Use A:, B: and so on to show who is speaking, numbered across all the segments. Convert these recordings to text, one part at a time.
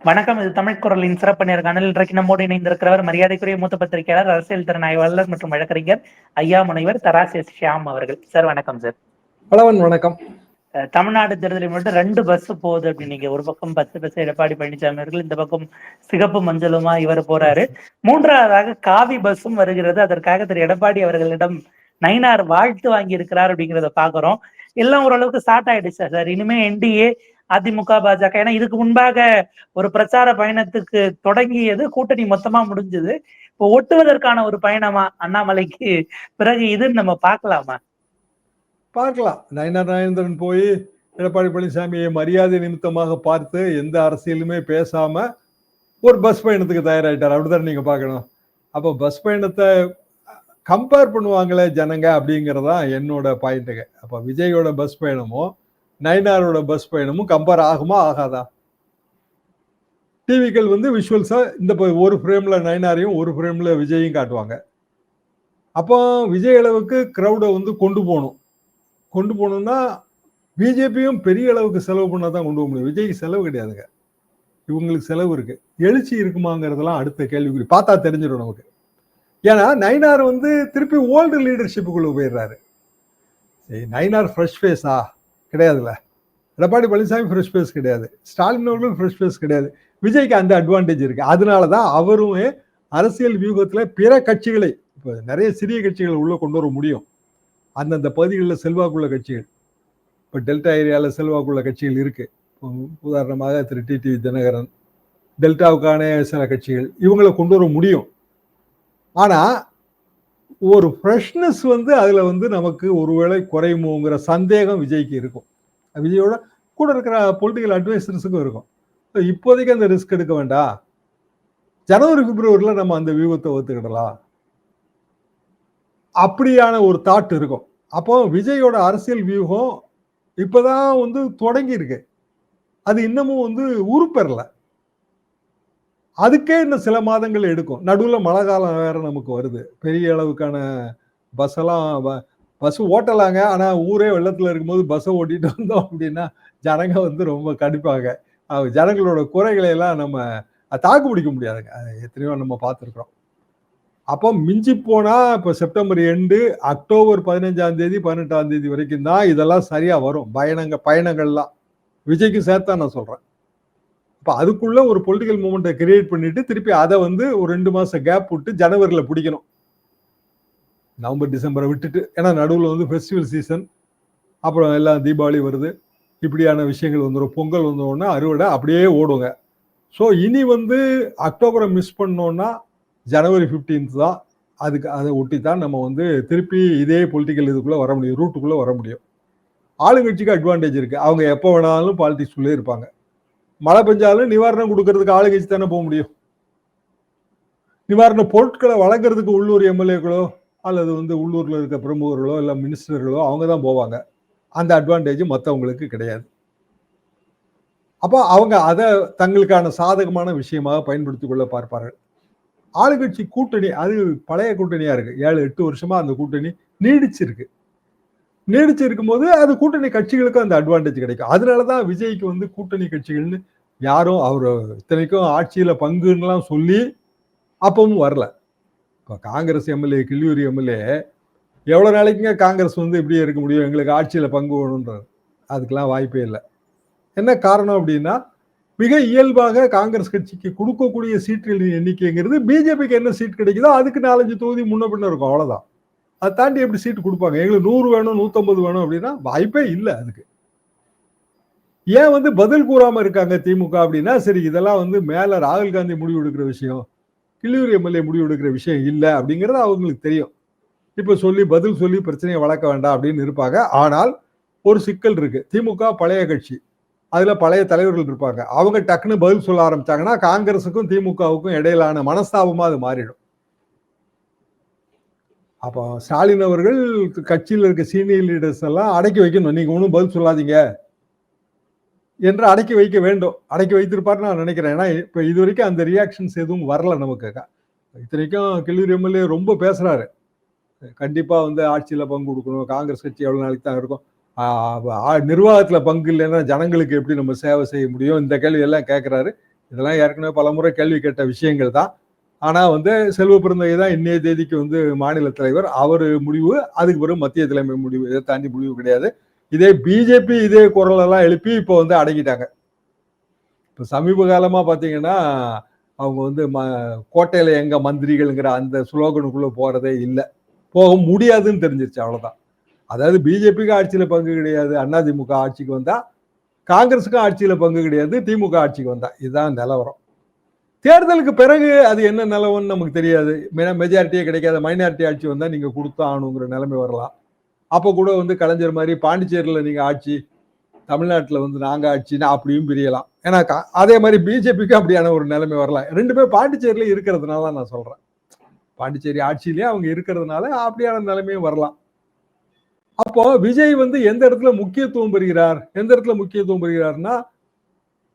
A: வணக்கம். இது தமிழ் குரலின் சிறப்பு நேர்காணல். இன்றைக்கு நம்மோடு இணைந்திருக்கிறவர் மரியாதைக்குரிய மூத்த பத்திரிகையாளர், அரசியல் திறன் ஆய்வாளர் மற்றும் வழக்கறிஞர் ஐயா முனைவர் தராசு ஷியாம் அவர்கள். சார் வணக்கம். சார்
B: வணக்கம்.
A: தமிழ்நாடு தேர்தலை மட்டும் 2 பஸ் போகுது அப்படின்னு, ஒரு பக்கம் பஸ் எடப்பாடி பழனிசாமி அவர்கள், இந்த பக்கம் சிகப்பு மஞ்சளுமா இவர் போறாரு. மூன்றாவதாக காவி பஸ்ஸும் வருகிறது. அதற்காக திரு எடப்பாடி அவர்களிடம் நயினார் வாழ்த்து வாங்கி இருக்கிறார் அப்படிங்கிறத பாக்குறோம். எல்லாம் ஓரளவுக்கு ஸ்டார்ட் ஆயிடுச்சு சார். இனிமே என்டிஏ, அதிமுக, பாஜக, ஏன்னா இதுக்கு முன்பாக ஒரு பிரச்சார பயணத்துக்கு தொடங்கியது, கூட்டணி மொத்தமா முடிஞ்சது. இப்போ ஒட்டுவதற்கான ஒரு பயணமா அண்ணாமலைக்கு பிறகு இதுன்னு நம்ம பார்க்கலாம்.
B: நயினார் நாகேந்திரன் போய் எடப்பாடி பழனிசாமியை மரியாதை நிமித்தமாக பார்த்து எந்த அரசியலுமே பேசாம ஒரு பஸ் பயணத்துக்கு தயாராயிட்டார். அப்படிதான் நீங்க பார்க்கணும். அப்போ பஸ் பயணத்தை கம்பேர் பண்ணுவாங்களே ஜனங்க அப்படிங்கிறதா என்னோட பாயிண்ட்டுங்க. அப்போ விஜயோட பஸ் பயணமும் நயினாரோட பஸ் பயணமும் கம்பேர் ஆகுமா ஆகாதா? டிவிக்கள் விஷுவல்ஸா இந்த ஒரு ஃப்ரேம்ல நயினாரையும் ஒரு ஃப்ரேம்ல விஜயையும் காட்டுவாங்க. அப்போ விஜய் அளவுக்கு கிரௌடை கொண்டு போகணும்னா பிஜேபியும் பெரிய அளவுக்கு செலவு பண்ணாதான் கொண்டு போக முடியும். விஜய்க்கு செலவு கிடையாதுங்க, இவங்களுக்கு செலவு இருக்கு. எழுச்சி இருக்குமாங்கிறதெல்லாம் அடுத்த கேள்விக்குறி. பார்த்தா தெரிஞ்சிடும் நமக்கு. ஏன்னா நயினார் திருப்பி ஓல்டு லீடர்ஷிப்புக்குள்ள போயிடுறாரு. நயினார் ஃப்ரெஷ் ஃபேஸா கிடையாதுல்ல. எடப்பாடி பழனிசாமி ஃப்ரெஷ் ஃபேஸ் கிடையாது, ஸ்டாலின் அவர்களும் ஃப்ரெஷ் ஃபேஸ் கிடையாது. விஜய்க்கு அந்த அட்வான்டேஜ் இருக்கு. அதனாலதான் அவருமே அரசியல் வியூகத்துல பிற கட்சிகளை, இப்ப நிறைய சிறிய கட்சிகளை உள்ள கொண்டு வர முடியும். அந்தந்த பகுதிகளில் செல்வாக்குள்ள கட்சிகள், இப்போ டெல்டா ஏரியாவில் செல்வாக்குள்ள கட்சிகள் இருக்கு. உதாரணமாக திரு டிடிவி தினகரன், டெல்டாவுக்கான சில கட்சிகள், இவங்களை கொண்டு வர முடியும். ஆனா ஒரு ஃப்ரெஷ்னஸ் அதுல நமக்கு ஒருவேளை குறையுமோங்கிற சந்தேகம் விஜய்க்கு இருக்கும். விஜயோட கூட இருக்கிற பொலிட்டிக்கல் அட்வைசர்ஸுக்கும் இருக்கும். இப்போதைக்கு அந்த ரிஸ்க் எடுக்க வேண்டாம், ஜனவரி பிப்ரவரியில நம்ம அந்த வியூகத்தை ஒத்துக்கிடலாம், அப்படியான ஒரு தாட் இருக்கும். அப்போ விஜயோட அரசியல் வியூகம் இப்பதான் தொடங்கி இருக்கு. அது இன்னமும் உருப்பெறல. அதுக்கே இன்னும் சில மாதங்கள் எடுக்கும். நடுவில் மழை காலம் வேற நமக்கு வருது. பெரிய அளவுக்கான பஸ் ஓட்டலாங்க. ஆனா ஊரே வெள்ளத்துல இருக்கும்போது பஸ்ஸை ஓட்டிட்டு வந்தோம் அப்படின்னா ஜனங்க ரொம்ப கடுப்பாங்க. ஜனங்களோட குறைகளை எல்லாம் நம்ம தாக்கு பிடிக்க முடியாதுங்க. எத்தனையோ நம்ம பார்த்துருக்குறோம். அப்போ மிஞ்சி போனா இப்போ செப்டம்பர் எண்டு, அக்டோபர் 15ஆம் தேதி 18ஆம் தேதி வரைக்கும் தான் இதெல்லாம் சரியா வரும். பயணங்கள்லாம் விஜய்க்கு சேர்த்தா நான் சொல்றேன். இப்போ அதுக்குள்ள ஒரு பொலிட்டிக்கல் மூமெண்ட்டை கிரியேட் பண்ணிட்டு திருப்பி அதை ஒரு 2 மாசம் கேப் விட்டு ஜனவரியில பிடிக்கணும். நவம்பர் டிசம்பரை விட்டுட்டு, ஏன்னா நடுவில் ஃபெஸ்டிவல் சீசன், அப்புறம் எல்லாம் தீபாவளி வருது, இப்படியான விஷயங்கள் வந்துடும். பொங்கல் வந்தோடனே அறுவடை அப்படியே ஓடுங்க. ஸோ இனி அக்டோபரை மிஸ் பண்ணோம்னா ஜனவரி 15 தான். அதை ஒட்டி தான் நம்ம திருப்பி இதே பொலிட்டிக்கல் இதுக்குள்ள வர முடியும், ரூட்டுக்குள்ள வர முடியும். ஆளுங்கட்சிக்கு அட்வான்டேஜ் இருக்கு. அவங்க எப்போ வேணாலும் பாலிடிக்ஸ் உள்ளே இருப்பாங்க. மழை பெஞ்சாலும் நிவாரணம் கொடுக்கறதுக்கு ஆளுங்கட்சி தானே போக முடியும். நிவாரண பொருட்களை வழங்குறதுக்கு உள்ளூர் எம்எல்ஏக்களோ அல்லது உள்ளூர்ல இருக்க பிரமுகர்களோ இல்லை மினிஸ்டர்களோ அவங்க தான் போவாங்க. அந்த அட்வான்டேஜ் மற்றவங்களுக்கு கிடையாது. அப்போ அவங்க அதை தங்களுக்கான சாதகமான விஷயமாக பயன்படுத்திக் கொள்ள பார்ப்பார்கள். ஆளுங்கட்சி கூட்டணி அது பழைய கூட்டணியா இருக்கு. 7-8 வருஷமா அந்த கூட்டணி நீடிச்சு இருக்கும்போது அது கூட்டணி கட்சிகளுக்கும் அந்த அட்வான்டேஜ் கிடைக்கும். அதனாலதான் விஜய்க்கு கூட்டணி கட்சிகள்னு யாரும் அவர் இத்தனைக்கும் ஆட்சியில பங்குன்னெலாம் சொல்லி அப்பவும் வரல. இப்போ காங்கிரஸ் எம்எல்ஏ, கிள்ளியூர் எம்எல்ஏ எவ்வளவு நாளைக்குங்க காங்கிரஸ் இப்படியே இருக்க முடியும், எங்களுக்கு ஆட்சியில பங்கு வேணும்ன்றார். அதுக்கெல்லாம் வாய்ப்பே இல்லை. என்ன காரணம் அப்படின்னா, மிக இயல்பாக காங்கிரஸ் கட்சிக்கு கொடுக்கக்கூடிய சீட்டுகளின் எண்ணிக்கைங்கிறது பிஜேபிக்கு என்ன சீட் கிடைக்குதோ அதுக்கு 4-5 தொகுதி முன்ன பின்ன இருக்கும், அவ்வளவுதான். அதை தாண்டி எப்படி சீட்டு கொடுப்பாங்க? எங்களுக்கு 100 வேணும் 150 வேணும் அப்படின்னா வாய்ப்பே இல்லை. அதுக்கு ஏன் பதில் கூறாம இருக்காங்க திமுக அப்படின்னா, சரி இதெல்லாம் மேல ராகுல் காந்தி முடிவு எடுக்கிற விஷயம், கிள்ளியூர் எம்எல்ஏ முடிவு எடுக்கிற விஷயம் இல்லை அப்படிங்கிறது அவங்களுக்கு தெரியும். இப்ப பதில் சொல்லி பிரச்சனையை வளர்க்க வேண்டாம் அப்படின்னு இருப்பாங்க. ஆனால் ஒரு சிக்கல் இருக்கு. திமுக பழைய கட்சி, அதுல பழைய தலைவர்கள் இருப்பாங்க. அவங்க டக்குன்னு பதில் சொல்ல ஆரம்பிச்சாங்கன்னா காங்கிரஸுக்கும் திமுகவுக்கும் இடையிலான மனஸ்தாபமா அது மாறிடும். அப்போ ஸ்டாலின் அவர்கள் கட்சியில் இருக்க சீனியர் லீடர்ஸ் எல்லாம் அடக்கி வைக்கணும். நீங்க ஒன்றும் பதில் சொல்லாதீங்க என்று அடக்கி வைக்க வேண்டும். அடக்கி வைத்திருப்பாருன்னு நான் நினைக்கிறேன். ஏன்னா இப்ப இது வரைக்கும் அந்த ரியாக்ஷன்ஸ் எதுவும் வரல நமக்கு. இத்தனைக்கும் கிள்ளூர் எம்எல்ஏ ரொம்ப பேசுறாரு, கண்டிப்பா ஆட்சியில பங்கு கொடுக்கணும், காங்கிரஸ் கட்சி எவ்வளவு நாளைக்கு தான் இருக்கும், நிர்வாகத்துல பங்கு இல்லைன்னா ஜனங்களுக்கு எப்படி நம்ம சேவை செய்ய முடியும், இந்த கேள்வி எல்லாம் கேட்கிறாரு. இதெல்லாம் ஏற்கனவே பலமுறை கேள்வி கேட்ட விஷயங்கள் தான். ஆனா செல்வ பெருந்தகை தான் இன்னைய தேதிக்கு மாநில தலைவர். அவரு முடிவு, அதுக்கு பிறகு மத்திய தலைமை முடிவு. இதை தாண்டி முடிவு கிடையாது. இதே பிஜேபி இதே குரல் எல்லாம் எழுப்பி இப்போ அடங்கிட்டாங்க. இப்ப சமீப காலமா பாத்தீங்கன்னா அவங்க கோட்டையில எங்க மந்திரிகள்ங்கிற அந்த ஸ்லோகனுக்குள்ள போறதே இல்லை. போக முடியாதுன்னு தெரிஞ்சிருச்சு, அவ்வளவுதான். அதாவது பிஜேபிக்கு ஆட்சியில பங்கு கிடையாது, அதிமுக ஆட்சிக்கு வந்தா, காங்கிரஸுக்கும் ஆட்சியில பங்கு கிடையாது, திமுக ஆட்சிக்கு வந்தா. இதுதான் நிலவரம். தேர்தலுக்கு பிறகு அது என்ன நிலவரம்னு நமக்கு தெரியாது. மெஜாரிட்டியே கிடைக்காத மைனாரிட்டி ஆட்சி வந்தா நீங்க கொடுத்தா ஆகணுங்கிற நிலைமை வரலாம். அப்ப கூட கலைஞர் மாதிரி பாண்டிச்சேரியில நீங்க ஆட்சி, தமிழ்நாட்டுல நாங்க ஆட்சின்னு அப்படியும் பிரியலாம். ஏன்னா அதே மாதிரி பிஜேபிக்கு அப்படியான ஒரு நிலைமை வரலாம். ரெண்டுமே பாண்டிச்சேரியில இருக்கிறதுனால நான் சொல்றேன். பாண்டிச்சேரி ஆட்சியிலேயே அவங்க இருக்கிறதுனால அப்படியான நிலைமையும் வரலாம். அப்போ விஜய் எந்த இடத்துல முக்கியத்துவம் பெறுகிறார், எந்த இடத்துல முக்கியத்துவம் பெறுகிறார்னா,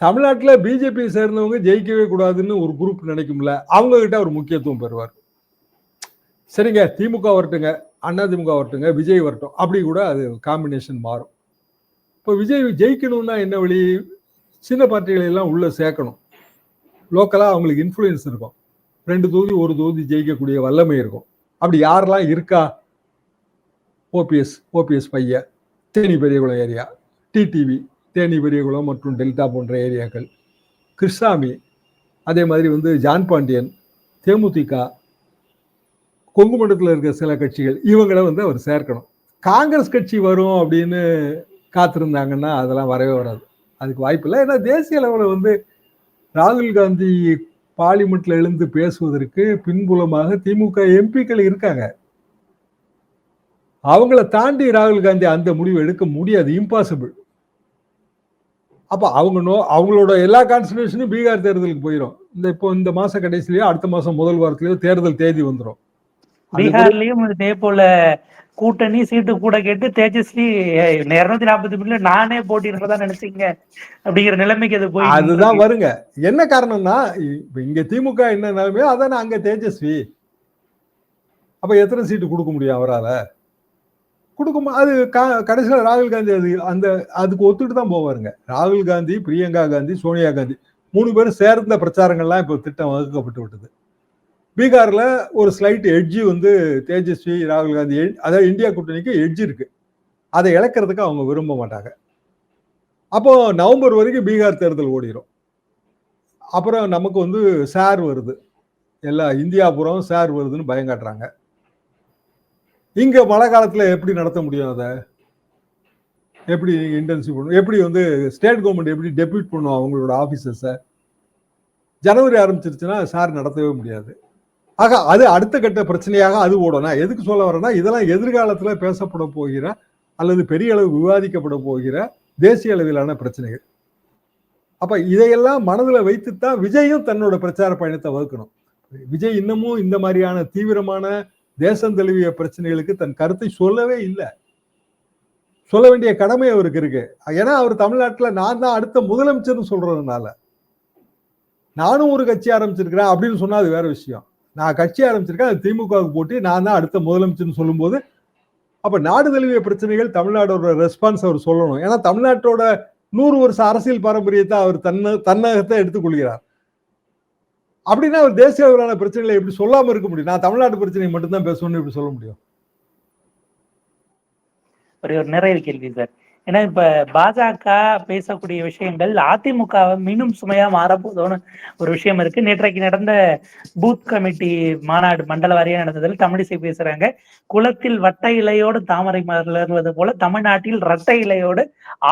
B: தமிழ்நாட்டுல பிஜேபி சேர்ந்தவங்க ஜெயிக்கவே கூடாதுன்னு ஒரு குரூப் நினைக்கும்ல, அவங்க கிட்ட அவர் முக்கியத்துவம் பெறுவார். சரிங்க, திமுக வரட்டுங்க, அதிமுக வரட்டுங்க, விஜய் வரட்டும், அப்படி கூட அது காம்பினேஷன் மாறும். இப்போ விஜய் ஜெயிக்கணும்னா என்ன வழி? சின்ன பார்ட்டிகளை எல்லாம் உள்ள சேர்க்கணும். லோக்கலா அவங்களுக்கு இன்ஃப்ளூயன்ஸ் இருக்கும். 2 தொகுதி 1 தொகுதி ஜெயிக்கக்கூடிய வல்லமை இருக்கும். அப்படி யாரெல்லாம் இருக்கா? ஓபிஎஸ் பையன், தேனி பெரியகுளம் ஏரியா, டிடிவி, தேனி பெரியகுளம் மற்றும் டெல்டா போன்ற ஏரியாக்கள், கிருஷ்ணாமி, அதே மாதிரி ஜான் பாண்டியன், தேமுதிக, கொங்கு மண்டலத்தில் இருக்கிற சில கட்சிகள், இவங்களை அவர் சேர்க்கணும். காங்கிரஸ் கட்சி வரும் அப்படின்னு காத்திருந்தாங்கன்னா அதெல்லாம் வரவே வராது. அதுக்கு வாய்ப்பு இல்லை. ஏன்னா தேசிய அளவில் ராகுல் காந்தி பார்லிமெண்ட்ல எழுந்து பேசுவதற்கு பின்புலமாக திமுக எம்பிக்கள் இருக்காங்க. அவங்கள தாண்டி ராகுல் காந்தி அந்த முடிவு எடுக்க முடியாது, இம்பாசிபிள். அப்ப அவங்களோட எல்லா கான்சன்ட்ரேஷனும் பீகார் தேர்தலுக்கு போயிடும். இந்த மாச கடைசிலயோ அடுத்த மாசம் முதல் வாரத்திலயோ தேர்தல் தேதி வந்துடும்.
A: பீகார்லயும் இதே போல கூட்டணி சீட்டு கூட கேட்டு தேஜஸ்வி 240 நானே போட்டிருக்கதா நினைச்சீங்க அப்படிங்கிற நிலைமைக்கு அது போய்
B: அதுதான் வருங்க. என்ன காரணம்னா, இங்க திமுக என்ன நிலைமையோ அதானே அங்க தேஜஸ்வி. அப்ப எத்தனை சீட்டு கொடுக்க முடியும் அவரால? கொடுக்கும். அது கடைசியில் ராகுல் காந்தி அதுக்கு ஒத்துட்டு தான் போவாருங்க. ராகுல் காந்தி, பிரியங்கா காந்தி, சோனியா காந்தி 3 பேரும் சேர்ந்த பிரச்சாரங்கள்லாம் இப்போ திட்டம் வகுக்கப்பட்டு விட்டது. பீகார்ல ஒரு ஸ்லைட் எட்ஜி தேஜஸ்வி, ராகுல் காந்தி, அதாவது இந்தியா கூட்டணிக்கு எட்ஜ் இருக்கு. அதை இழக்கிறதுக்கு அவங்க விரும்ப மாட்டாங்க. அப்போ நவம்பர் வரைக்கும் பீகார் தேர்தல் ஓடிடும். அப்புறம் நமக்கு சார் வருது, எல்லா இந்தியா புறம் சார் வருதுன்னு பயம் காட்டுறாங்க. இங்க மழை காலத்துல எப்படி நடத்த முடியும்? அதை எப்படி இன்டென்சிவ் பண்ணும்? எப்படி ஸ்டேட் கவர்மெண்ட் எப்படி டெபியூட் பண்ணும் அவங்களோட ஆபீசர்ஸை? ஜனவரி ஆரம்பிச்சிருச்சுன்னா சார் நடத்தவே முடியாது. ஆக அது அடுத்த கட்ட பிரச்சனையாக அது ஓடணும். எதுக்கு சொல்ல வரேன்னா, இதெல்லாம் எதிர்காலத்துல பேசப்பட போகிற அல்லது பெரிய அளவு விவாதிக்கப்பட போகிற தேசிய அளவிலான பிரச்சனைகள். அப்ப இதையெல்லாம் மனதில் வைத்துத்தான் விஜயும் தன்னோட பிரச்சார பயணத்தை வகுக்கணும். விஜய் இன்னமும் இந்த மாதிரியான தீவிரமான தேசம் தழுவிய பிரச்சனைகளுக்கு தன் கருத்தை சொல்லவே இல்லை. சொல்ல வேண்டிய கடமை அவருக்கு இருக்கு. ஏன்னா அவர் தமிழ்நாட்டில் நான் தான் அடுத்த முதலமைச்சர்னு சொல்றதுனால, நானும் ஒரு கட்சி ஆரம்பிச்சிருக்கிறேன் அப்படின்னு சொன்னா அது வேற விஷயம். நான் கட்சி ஆரம்பிச்சிருக்கேன், அது திமுகவுக்கு போட்டி, நான் தான் அடுத்த முதலமைச்சர்னு சொல்லும்போது அப்ப நாடு தழுவிய பிரச்சனைகள் தமிழ்நாடோட ரெஸ்பான்ஸ் அவர் சொல்லணும். ஏன்னா தமிழ்நாட்டோட 100 வருஷ அரசியல் பாரம்பரியத்தை அவர் தன்னகத்தை எடுத்துக்கொள்கிறார். அப்படின்னா அவர் தேசிய அளவிலான பிரச்சனைகளை எப்படி சொல்லாம இருக்க முடியும்? நான் தமிழ்நாட்டு பிரச்சனையை மட்டும்தான் பேசணும்னு எப்படி சொல்ல முடியும்?
A: ஒரு நிறைய கேள்வி சார். ஏன்னா இப்ப பாஜக பேசக்கூடிய விஷயங்கள் அதிமுகவை மீண்டும் சுமையா மாறப்போதோன்னு ஒரு விஷயம் இருக்கு. நேற்றைக்கு நடந்த பூத் கமிட்டி மாநாடு மண்டல வாரியா நடந்ததில் தமிழிசை பேசுறாங்க, குளத்தில் வட்ட இலையோடு தாமரை மலர்வது போல தமிழ்நாட்டில் இரட்டை இலையோடு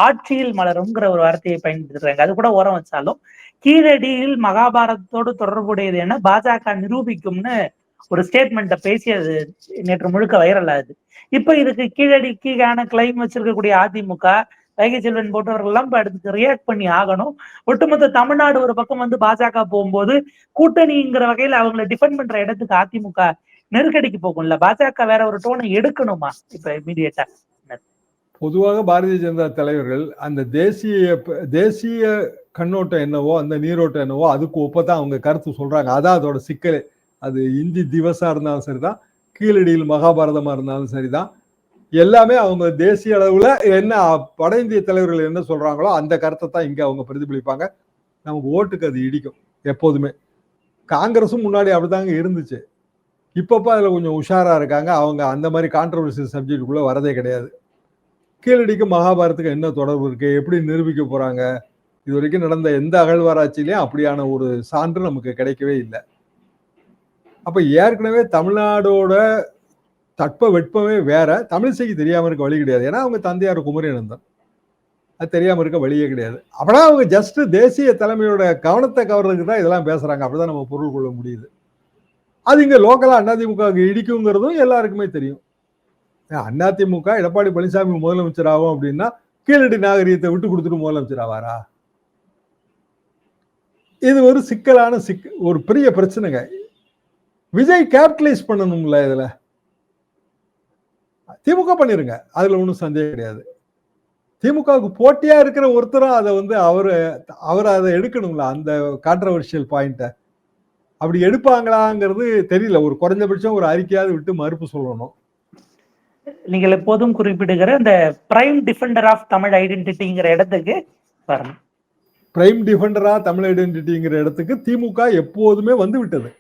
A: ஆட்சியில் மலரும்ங்கிற ஒரு வார்த்தையை பயன்படுத்துறாங்க. அது கூட ஓரம் வச்சாலும் கீழடியில் மகாபாரதத்தோடு தொடர்புடையது என பாஜக நிரூபிக்கும்னு ஒரு ஸ்டேட்மெண்ட்டை பேசி அது நேற்று முழுக்க வைரல் ஆகுது. இப்ப இதுக்கு கீழடிக்கான கிளைம் வச்சிருக்கக்கூடிய அதிமுக, வைகை செல்வன் போன்றவர்கள் எல்லாம் அடுத்து ரியாக்ட் பண்ணி ஆகணும். ஒட்டுமொத்த தமிழ்நாடு ஒரு பக்கம் பாஜக போகும்போது கூட்டணிங்கிற வகையில அவங்களை டிஃபெண்ட் பண்ற இடத்துக்கு அதிமுக நெருக்கடிக்கு போகும்ல. பாஜக வேற ஒரு டோனை எடுக்கணுமா இப்ப இமீடியட்டா?
B: பொதுவாக பாரதிய ஜனதா தலைவர்கள் அந்த தேசிய கண்ணோட்டம் என்னவோ, அந்த நீரோட்டம் என்னவோ அதுக்கு ஒப்பதான் அவங்க கருத்து சொல்றாங்க. அதான் அதோட சிக்கலே. அது இந்தி திவசா இருந்தாலும் சரிதான், கீழடியில் மகாபாரதமா இருந்தாலும் சரிதான், எல்லாமே அவங்க தேசிய அளவுல என்ன வட இந்திய தலைவர்கள் என்ன சொல்றாங்களோ அந்த கருத்தை தான் இங்க அவங்க பிரதிபலிப்பாங்க. நமக்கு ஓட்டுக்கு அது இடிக்கும் எப்போதுமே. காங்கிரஸும் முன்னாடி அப்படிதாங்க இருந்துச்சு. இப்பப்ப அதுல கொஞ்சம் உஷாரா இருக்காங்க. அவங்க அந்த மாதிரி கான்ட்ரவர்சியல் சப்ஜெக்டுக்குள்ள வரதே கிடையாது. கீழடிக்கு மகாபாரத்துக்கு என்ன தொடர்பு இருக்கு, எப்படி நிரூபிக்க போறாங்க, இது வரைக்கும் நடந்த எந்த அகழ்வாராய்ச்சியிலையும் அப்படியான ஒரு சான்று நமக்கு கிடைக்கவே இல்லை. அப்ப ஏற்கனவே தமிழ்நாடோட தட்ப வெட்பமே வேற. தமிழிசைக்கு தெரியாம இருக்க வழி கிடையாது. ஏன்னா அவங்க தந்தையார் குமரிநந்தன். அது தெரியாம இருக்க வழியே கிடையாது. அப்படின்னா அவங்க ஜஸ்ட் தேசிய தலைமையோட கவனத்தை கவர்றதுக்கு தான் இதெல்லாம் பேசுறாங்க. அப்படிதான் நம்ம பொருள் கொள்ள முடியுது. அது இங்க லோக்கலா அதிமுக இடிக்குங்கிறதும் எல்லாருக்குமே தெரியும். அதிமுக எடப்பாடி பழனிசாமி முதலமைச்சர் ஆகும் அப்படின்னா கீழடி நாகரிகத்தை விட்டு கொடுத்துட்டு முதலமைச்சர் ஆவாரா? இது ஒரு சிக்கலான ஒரு பெரிய பிரச்சனைங்க. விஜய் கேபிட்டலைஸ் பண்ணணும்ல இதுல. திமுக பண்ணிருங்க, அதுல ஒன்றும் சந்தேகம் கிடையாது. திமுகவுக்கு போட்டியா இருக்கிற ஒருத்தரும் அதை அவர் அதை எடுக்கணும்ல, அந்த கான்ட்ரவர்ஷியல் பாயிண்ட. அப்படி எடுப்பாங்களாங்கிறது தெரியல. ஒரு குறைஞ்சபட்சம் ஒரு அறிக்கையாவது விட்டு மறுப்பு சொல்லணும்.
A: நீங்கள் எப்போதும் குறிப்பிடுகிற இந்த பிரைம் டிஃபெண்டர் ஆஃப் தமிழ் ஐடென்டிட்டிங்கிற இடத்துக்கு வரணும்.
B: பிரைம் டிஃபெண்டரா தமிழ் ஐடென்டிட்டிங்கிற இடத்துக்கு திமுக எப்போதுமே வந்து விட்டது.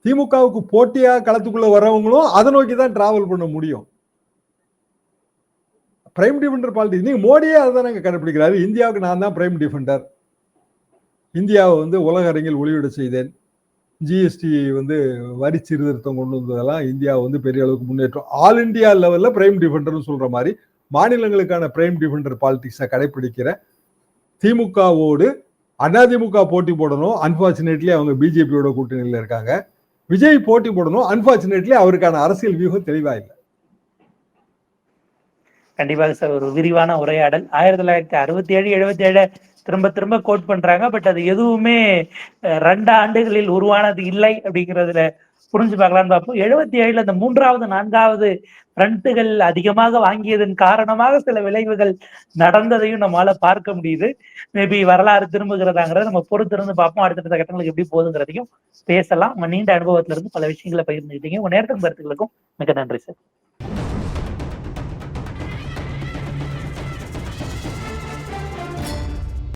B: திமுகவுக்கு போட்டியா களத்துக்குள்ள வரவங்களும் அதை நோக்கி தான் டிராவல் பண்ண முடியும். பிரைம் டிஃபெண்டர் பாலிடிக்ஸ் நீங்க மோடியே அதுதான் கடைபிடிக்கிறாரு. இந்தியாவுக்கு நான் தான் பிரைம் டிஃபெண்டர், இந்தியாவை உலக அரங்கில் ஒளிவிட செய்தேன், ஜிஎஸ்டி வரி சீர்திருத்தம் கொண்டு வந்ததெல்லாம் இந்தியாவை பெரிய அளவுக்கு முன்னேற்றம். ஆல் இந்தியா லெவல்ல பிரைம் டிஃபெண்டர்னு சொல்ற மாதிரி மாநிலங்களுக்கான பிரைம் டிஃபெண்டர் பாலிடிக்ஸை கடைபிடிக்கிற திமுகவோடு அதிமுக போட்டி போடணும். அன்பார்ச்சுனேட்லி அவங்க பிஜேபியோட கூட்டணியில் இருக்காங்க. விஜய் போட்டி போடணும். அன்பார்ச்சுனேட்லி அவருக்கான அரசியல் வியூகம் தெளிவா இல்லை.
A: கண்டிப்பாக சார், ஒரு விரிவான உரையாடல். 1967 77 திரும்ப திரும்ப கோட் பண்றாங்க. பட் அது எதுவுமே 2 ஆண்டுகளில் உருவானது இல்லை அப்படிங்கிறதுல புரிஞ்சு பார்க்கலான்னு பார்ப்போம். 77 அந்த 3வது 4வது ஃப்ரண்ட்டுகள் அதிகமாக வாங்கியதன் காரணமாக சில விளைவுகள் நடந்ததையும் நம்மளால பார்க்க முடியுது. மேபி வரலாறு திரும்புகிறதாங்கிறத நம்ம பொறுத்திருந்து பார்ப்போம். அடுத்தடுத்த கட்டங்களுக்கு எப்படி போகுதுங்கிறதையும் பேசலாம். நீண்ட அனுபவத்திலிருந்து பல விஷயங்களை பகிர்ந்துக்கிட்டீங்க. உங்க நேரத்துக்கும் கருத்துக்களுக்கும் மிக நன்றி சார்.